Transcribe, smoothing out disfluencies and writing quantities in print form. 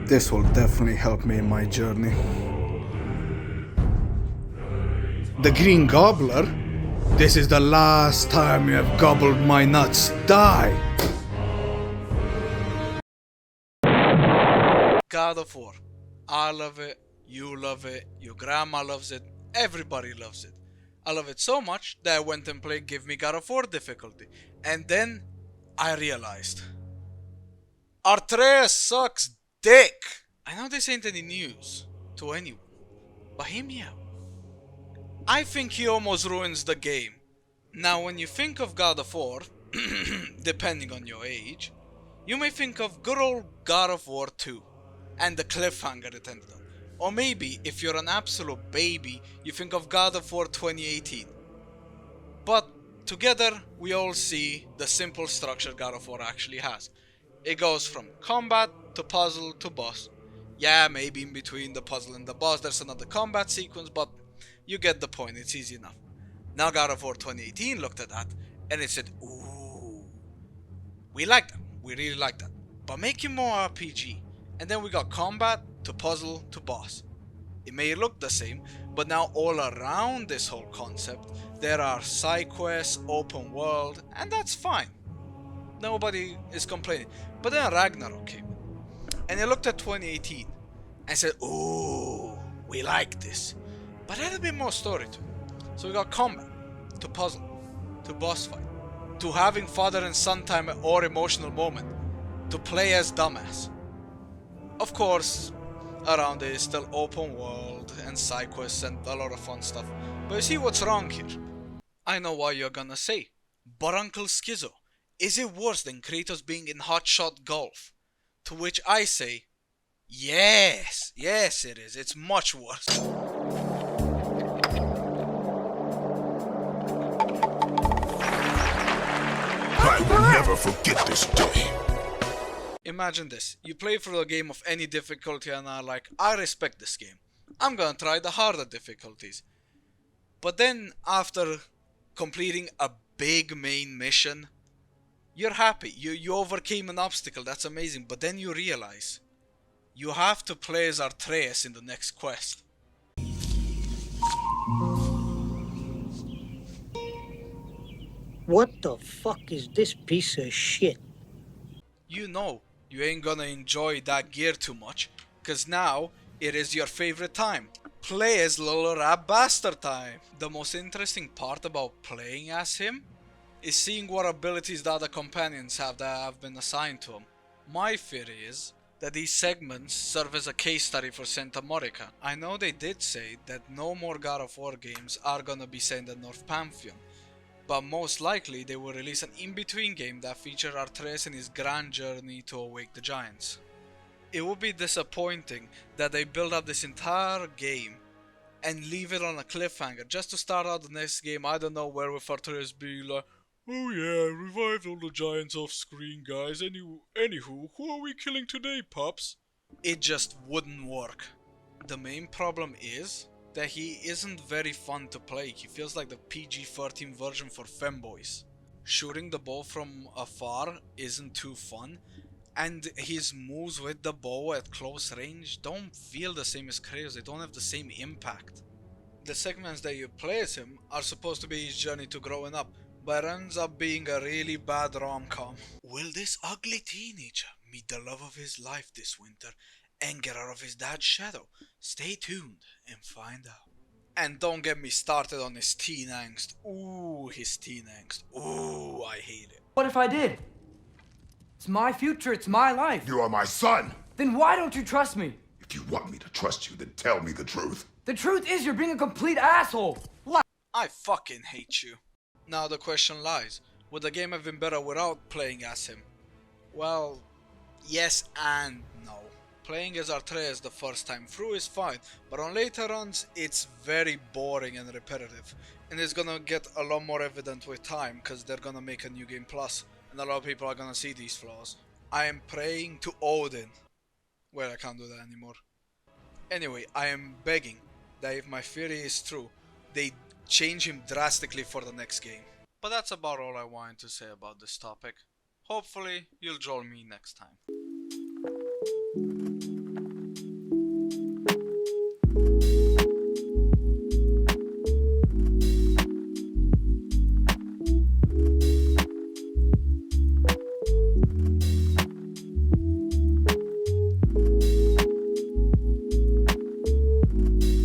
This will definitely help me in my journey. The Green Gobbler? This is the last time you have gobbled my nuts. Die! God of War. I love it, you love it, your grandma loves it, everybody loves it. I love it so much that I went and played Give Me God of War difficulty. And then I realized Artreus sucks dick. I know this ain't any news to anyone, but hear me out. I think he almost ruins the game. Now when you think of God of War, depending on your age, you may think of good old God of War 2 and the cliffhanger it ended on. Or maybe, if you're an absolute baby, you think of God of War 2018. But together, we all see the simple structure God of War actually has. It goes from combat to puzzle to boss. Yeah, maybe in between the puzzle and the boss there's another combat sequence, but you get the point, it's easy enough. Now God of War 2018 looked at that and it said, ooh, we like that, we really like that, but make it more RPG. And then we got combat to puzzle to boss. It may look the same, but now all around this whole concept, there are side quests, open world, and that's fine. Nobody is complaining. But then Ragnarok came in, and it looked at 2018 and said, ooh, we like this. But had a bit more story to it. So we got combat, to puzzle, to boss fight, to having father and son time or emotional moment, to play as dumbass. Of course, around it is still open world and side quests and a lot of fun stuff. But you see what's wrong here? I know what you're gonna say. But Uncle Schizo, is it worse than Kratos being in Hotshot Golf? To which I say, yes, yes it is. It's much worse. I will never forget this day. Imagine this, you play through a game of any difficulty and are like, I respect this game. I'm gonna try the harder difficulties. But then after completing a big main mission, you're happy, you overcame an obstacle, that's amazing, but then you realize you have to play as Artreus in the next quest. What the fuck is this piece of shit? You know you ain't gonna enjoy that gear too much, cause now it is your favorite time. Play as Little Rat Bastard time. The most interesting part about playing as him is seeing what abilities the other companions have that have been assigned to him. My theory is that these segments serve as a case study for Santa Monica. I know they did say that no more God of War games are gonna be set in the North Pantheon, but most likely they will release an in-between game that features Artreus in his grand journey to awake the giants. It would be disappointing that they build up this entire game and leave it on a cliffhanger just to start out the next game, I don't know where, with Artreus being like, oh yeah, revived all the giants off screen guys, anywho, who are we killing today, pups? It just wouldn't work. The main problem is that he isn't very fun to play. He feels like the PG-13 version for femboys. Shooting the bow from afar isn't too fun, and his moves with the bow at close range don't feel the same as Kratos, they don't have the same impact. The segments that you play as him are supposed to be his journey to growing up, but it ends up being a really bad rom-com. Will this ugly teenager meet the love of his life this winter and get out of his dad's shadow? Stay tuned and find out. And don't get me started on his teen angst. Ooh, his teen angst. Ooh, I hate it. What if I did? It's my future, it's my life. You are my son. Then why don't you trust me? If you want me to trust you, then tell me the truth. The truth is you're being a complete asshole. I fucking hate you. Now the question lies, would the game have been better without playing as him? Well, yes and no. Playing as Artreus the first time through is fine, but on later runs it's very boring and repetitive, and it's gonna get a lot more evident with time because they're gonna make a new game plus, and a lot of people are gonna see these flaws. I am praying to Odin. Well, I can't do that anymore. Anyway, I am begging that if my theory is true, they change him drastically for the next game. But that's about all I wanted to say about this topic. Hopefully, you'll join me next time.